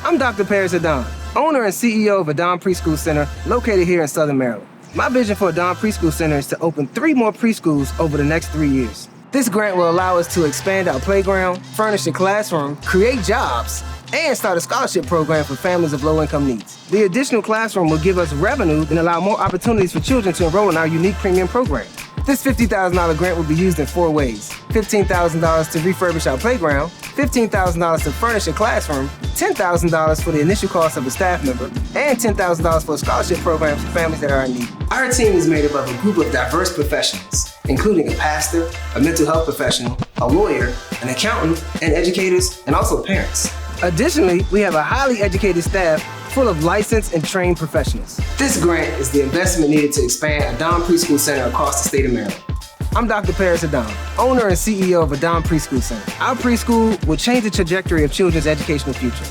I'm Dr. Adon, owner and CEO of Adon Preschool Center located here in Southern Maryland. My vision for Adon Preschool Center is to open 3 more preschools over the next 3 years. This grant will allow us to expand our playground, furnish a classroom, create jobs, and start a scholarship program for families of low-income needs. The additional classroom will give us revenue and allow more opportunities for children to enroll in our unique premium program. This $50,000 grant will be used in 4 ways. $15,000 to refurbish our playground, $15,000 to furnish a classroom, $10,000 for the initial cost of a staff member, and $10,000 for a scholarship program for families that are in need. Our team is made up of a group of diverse professionals, including a pastor, a mental health professional, a lawyer, an accountant, and educators, and also parents. Additionally, we have a highly educated staff full of licensed and trained professionals. This grant is the investment needed to expand Adon Preschool Center across the state of Maryland. I'm Dr. Adon, owner and CEO of Adon Preschool Center. Our preschool will change the trajectory of children's educational future.